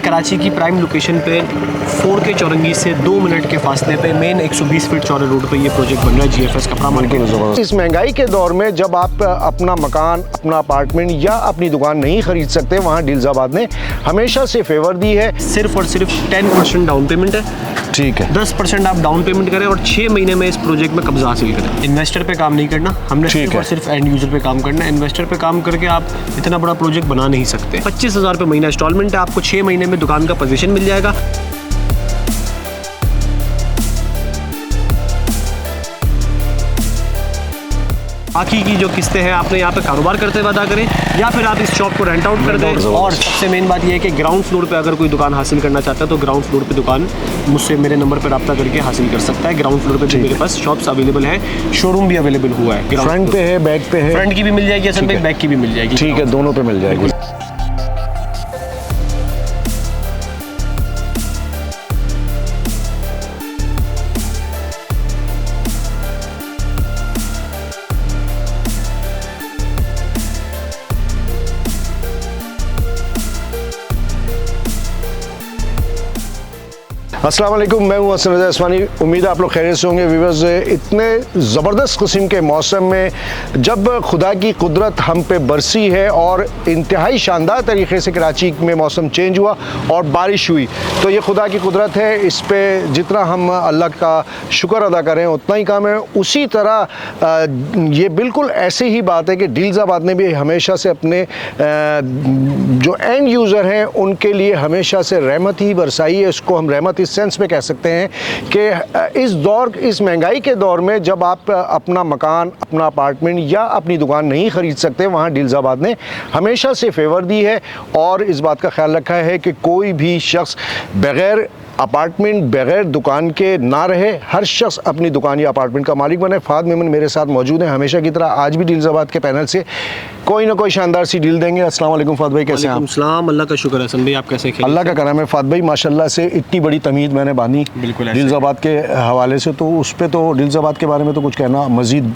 कराची की prime location पे 4K चौरंगी से 2 मिनट के फासले पे मेन 120 फीट चौड़े रोड पे ये प्रोजेक्ट बन रहा है GFS कपड़ा मार्केट। इस महंगाई के दौर में जब आप अपना मकान, अपना अपार्टमेंट या अपनी दुकान नहीं खरीद सकते, वहाँ डील्साबाद ने हमेशा से फेवर दी है। सिर्फ और सिर्फ 10% डाउन पेमेंट है। ठीक है, 10% आप डाउन पेमेंट करें और 6 महीने में इस प्रोजेक्ट में कब्जा हासिल करें। इन्वेस्टर पे काम नहीं करना, हमने सिर्फ और सिर्फ एंड यूजर पे काम करना है। इन्वेस्टर पे काम करके आप इतना बड़ा प्रोजेक्ट बना नहीं सकते। 25,000 रुपये महीना इंस्टॉलमेंट है, आपको 6 महीने में दुकान का पोजीशन मिल जाएगा। बाकी की जो किस्तें हैं आपने यहाँ पे कारोबार करते हुए अदा करें या फिर आप इस शॉप को रेंट आउट कर दें। और सबसे मेन बात यह है कि ग्राउंड फ्लोर पे अगर कोई दुकान हासिल करना चाहता है तो ग्राउंड फ्लोर पे दुकान मुझसे मेरे नंबर पर रब्ता करके हासिल कर सकता है। ग्राउंड फ्लोर पे मेरे पास शॉप्स अवेलेबल है, शोरूम भी अवेलेबल हुआ है। फ्रंट पे है, बैक पे है? फ्रंट की भी मिल जाएगी असल में, बैक की भी मिल जाएगी। ठीक है, दोनों पे मिल जाएगी। अस्सलाम वालेकुम, मैं हूं हसन रज़ा उस्मानी। उम्मीद है आप लोग खैरियत से होंगे। व्यूअर्स, इतने ज़बरदस्त किस्म के मौसम में जब खुदा की कुदरत हम पे बरसी है और इंतहाई शानदार तरीके से कराची में मौसम चेंज हुआ और बारिश हुई, तो ये खुदा की कुदरत है। इस पे जितना हम अल्लाह का शुक्र अदा करें उतना ही काम है। उसी तरह ये बिल्कुल ऐसी ही बात है कि डील्साबाद ने भी हमेशा से अपने जो एंड यूज़र हैं उनके लिए हमेशा से रहमत ही बरसाई है। इसको हम रहमत इस सेंस में कह सकते हैं कि इस महंगाई के दौर में जब आप अपना मकान, अपना अपार्टमेंट या अपनी दुकान नहीं खरीद सकते, वहाँ डील्साबाद ने हमेशा से फेवर दी है और इस बात का ख्याल रखा है कि कोई भी शख्स बग़ैर अपार्टमेंट, बग़ैर दुकान के ना रहे। हर शख्स अपनी दुकान या अपार्टमेंट का मालिक बने। फ़ाद मेमन मेरे साथ मौजूद हैं, हमेशा की तरह आज भी डील्साबाद के पैनल से कोई ना कोई शानदार सी डील देंगे। अस्सलाम वालेकुम फ़ाद भाई, कैसे हैं आप? अस्सलाम, अल्लाह का शुक्र है हसन भाई, आप कैसे हैं? अल्लाह का करम है फ़ाद भाई, माशाल्लाह से इतनी बड़ी तमीद मैंने बानी बिल्कुल डील्साबाद के हवाले से, तो उस पर तो डील्साबाद के बारे में तो कुछ कहना मज़ीद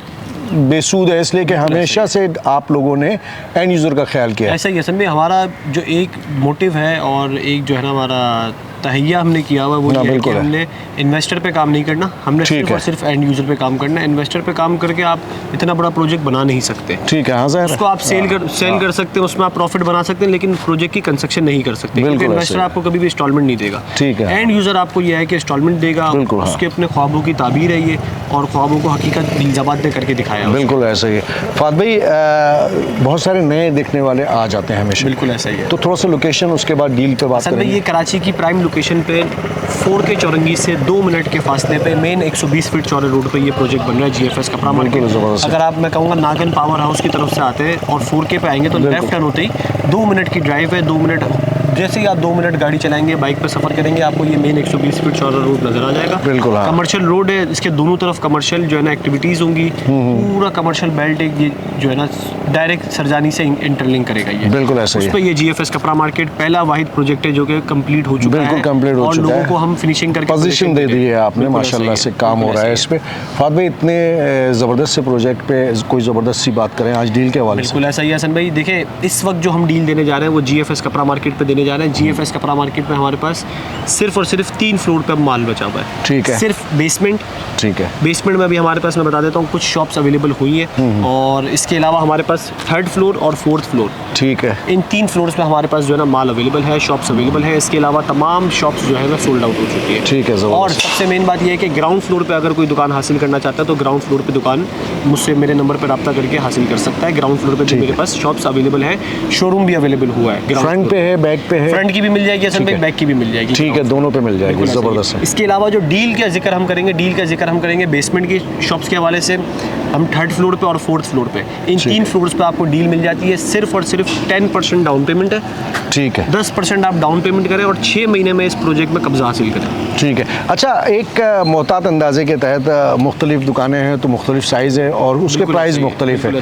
बेसूद है, इसलिए कि हमेशा से आप लोगों ने एंड यूज़र का ख्याल किया। ऐसा ही असल में हमारा जो एक मोटिव है और एक जो है ना हमारा तहैया हमने किया हुआ वो ये है कि हमने इन्वेस्टर पे काम नहीं करना, हमने सिर्फ और सिर्फ एंड यूज़र पे काम करना है। इन्वेस्टर पे काम करके आप इतना बड़ा प्रोजेक्ट बना नहीं सकते। ठीक है, हाँ सर, उसको आप सेल कर सकते हैं, उसमें आप प्रॉफिट बना सकते हैं, लेकिन प्रोजेक्ट की कंस्ट्रक्शन नहीं कर सकते क्योंकि इन्वेस्टर आपको कभी भी इंस्टॉलमेंट नहीं देगा। ठीक है, एंड यूज़र आपको यह है कि इंस्टॉलमेंट देगा, उसके अपने ख्वाबों की ताबीर है ये, और ख्वाबों को हकीकत डील्साबाद ने करके दिखाया। बिल्कुल ऐसा ही है फ़ाद भाई, बहुत सारे नए देखने वाले आ जाते हैं हमेशा। बिल्कुल ऐसा ही है। तो थोड़ा सा लोकेशन, उसके बाद डील पे बात करेंगे। ये कराची की प्राइम लोकेशन पे 4K चौरंगी से 2 मिनट के फासले पे मेन 120 फीट चौड़े रोड पे ये प्रोजेक्ट बन रहा है GFS कपड़ा मार्केट। अगर आप, मैं कहूँगा, नागन पावर हाउस की तरफ से आते हैं और 4K पे आएंगे तो लेफ्ट टर्न होते ही 2 मिनट की ड्राइव है। 2 मिनट जैसे ही आप 2 मिनट गाड़ी चलाएंगे, बाइक पे सफ़र करेंगे, आपको ये मेन 120 फीट चौड़ा रोड नज़र आ जाएगा। बिल्कुल, हाँ। कमर्शियल रोड है, इसके दोनों तरफ कमर्शियल जो है ना एक्टिविटीज़ होंगी। पूरा कमर्शियल बेल्ट एक ये जो है ना डायरेक्ट सरजानी से इंटरलिंक करेगा ये। बिल्कुल ऐसा ही है। उस पर ये GFS कपड़ा मार्केट पहला वाहिद प्रोजेक्ट है जो कि कंप्लीट हो चुका है, और लोगों को हम फिनिशिंग करके पोजीशन दे दी है आपने, माशाल्लाह से काम हो रहा है इस पे। फ़ाद भाई, इतने ज़बरदस्त से प्रोजेक्ट पे कोई ज़बरदस्त सी बात करें आज डील के हवाले से। बिल्कुल ऐसा ही है हसन भाई, देखिए इस वक्त जो हम डील देने जा रहे हैं वो GFS कपड़ा मार्केट पे देने जा रहे हैं। GFS कपड़ा मार्केट में हमारे पास सिर्फ और सिर्फ 3 फ्लोर पे माल बचा हुआ है। ठीक है, सिर्फ बेसमेंट। ठीक है, बेसमेंट में अभी हमारे पास, मैं बता देता हूँ, कुछ शॉप्स अवेलेबल हुई हैं और इसके अलावा हमारे पास 3rd फ्लोर और 4th फ्लोर, ठीक है, इन 3 फ्लोर्स पे हमारे पास जो है ना माल अवेलेबल है, शॉप्स अवेलेबल है। इसके अलावा तमाम शॉप्स जो है ना सोल्ड आउट हो चुकी है। ठीक है। और सबसे मेन बात यह है कि ग्राउंड फ्लोर पे अगर कोई दुकान हासिल करना चाहता है तो ग्राउंड फ्लोर पे दुकान मुझसे मेरे नंबर पर रब्ता करके हासिल कर सकता है। ग्राउंड फ्लोर पे मेरे पास शॉप्स अवेलेबल है, शोरूम भी अवेलेबल हुआ है। फ्रंट पे है, बैक पे है? फ्रंट की भी मिल जाएगी असल में, बैक की भी मिल जाएगी। ठीक है, दोनों पे मिल जाएगी, ज़बरदस्त है। इसके अलावा जो डील का जिक्र हम करेंगे बेसमेंट की शॉप्स के हवाले से। हम 3rd फ्लोर पे और 4th फ्लोर पे, इन 3 फ्लोर्स पे आपको डील मिल जाती है। सिर्फ और सिर्फ 10% डाउन पेमेंट है। ठीक है, 10% आप डाउन पेमेंट करें और 6 महीने में इस प्रोजेक्ट में कब्जा हासिल करें। ठीक है। अच्छा, एक मोहतात अंदाजे के तहत मुख्तलिफ दुकानें हैं तो मुख्तलिफ साइज़ है और उसके प्राइस मुख्तलिफ है।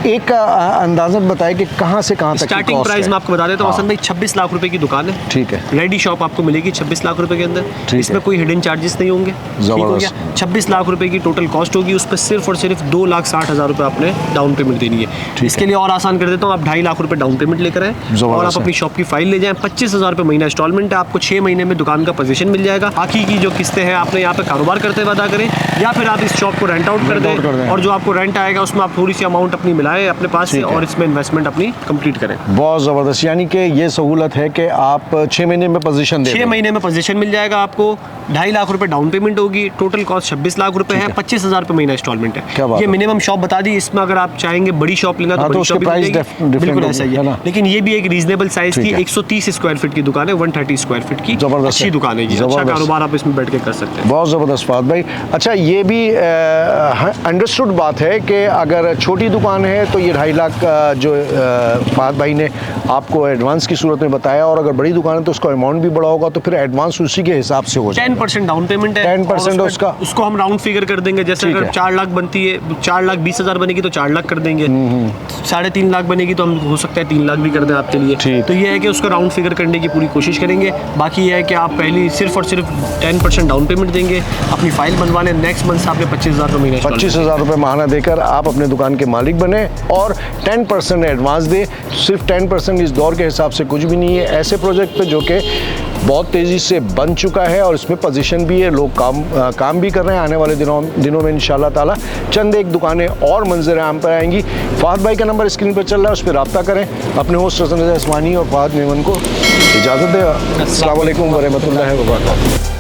एक अंदाज़न बताएं कि कहाँ से कहाँ तक की स्टार्टिंग cost प्राइस है? मैं आपको बता देता हूँ हाँ। वसंत भाई, 26 लाख रुपए की दुकान है। ठीक है। रेडी शॉप आपको मिलेगी 26 लाख रुपए के अंदर। है। इसमें कोई हिडन चार्जेस नहीं होंगे। ठीक हो गया। 26 लाख रुपए की टोटल कॉस्ट होगी, उस पर सिर्फ और सिर्फ 2,60,000 रुपए आपने डाउन पेमेंट देनी है। इसके लिए और आसान कर देता हूँ, आप 2.5 लाख रुपए डाउन पेमेंट लेकर आए और आप अपनी शॉप की फाइल ले जाएं। 25,000 रुपए महीना इंस्टॉलमेंट है, आपको 6 महीने में दुकान का पोजीशन मिल जाएगा। बाकी की जो किस्तें हैं आपने यहाँ पे कारोबार करते हुए अदा करें, या फिर आप इस शॉप को रेंट आउट कर दें और जो आपको रेंट आएगा उसमें आप थोड़ी सी अमाउंट अपनी मिलाएं अपने पास से और इसमें इन्वेस्टमेंट अपनी कंप्लीट करें। बहुत ज़बरदस्त, यानी कि ये सहूलत है कि आप 6 महीने में पोजीशन दे 6 महीने में पोजीशन मिल जाएगा आपको। 2.5 लाख रुपए डाउन पेमेंट होगी, टोटल कॉस्ट 26 लाख रुपए है, 25,000 रुपए महीना इंस्टॉलमेंट क्या है। बात ये है। मिनिमम शॉप बता दी। इसमें अगर आप चाहेंगे बड़ी शॉप लेना हाँ, तो तो बड़ी उसके शॉप भी प्राइस मिलेगी। different बिल्कुल होंगे, ऐसा ही है ना? है, लेकिन ये भी एक रीजनेबल साइज ठीक की है। 130 स्क्वायर फीट की दुकान है, 130 स्क्वायर फीट की जबरदस्त अच्छी है। दुकान है ये। अच्छा जबरदस्त। कारोबार आप इसमें बैठ के कर सकते हैं। बहुत ज़बरदस्त फाद भाई। अच्छा, ये भी अंडरस्टूड बात है कि अगर छोटी दुकान है तो ये 2.5 लाख जो फाद भाई ने आपको एडवांस की सूरत में बताया, और अगर बड़ी दुकान है तो उसका अमाउंट भी बड़ा होगा, तो फिर एडवांस उसी के हिसाब से हो जाएगा। 10% डाउन पेमेंट है, 10% और उसका उसको हम राउंड फिगर कर देंगे। जैसे ठीक अगर है। 4 लाख बनती है, 4,20,000 बनेगी तो 4 लाख कर देंगे। 3.5 लाख बनेगी तो हम हो सकता है 3 लाख भी कर दें आपके लिए। ठीक। तो ये है कि उसका राउंड फिगर करने की पूरी कोशिश करेंगे। बाकी ये है कि आप पहली सिर्फ और सिर्फ 10% डाउन पेमेंट देंगे, अपनी फाइल बनवा लें, नेक्स्ट मंथ से आपने 25,000 रुपये महीना 25,000 रुपये माहाना देकर आप अपने दुकान के मालिक बने और 10% एडवांस दे। सिर्फ 10% इस दौर के हिसाब से कुछ भी नहीं है। ऐसे प्रोजेक्ट पे जो कि बहुत तेज़ी से बन चुका है और इसमें पोजीशन भी है, लोग काम भी कर रहे हैं। आने वाले दिनों में इंशाल्लाह ताला चंद एक दुकानें और मंजर आम पर आएंगी। फाहद भाई का नंबर स्क्रीन पर चल रहा है, उस पर रब्ता करें। अपने होस्ट रसन रज़ा उस्मानी और फाहद मेमन को इजाज़त दें। अस्सलाम वालेकुम व रहमतुल्लाहि व बरकातुहू।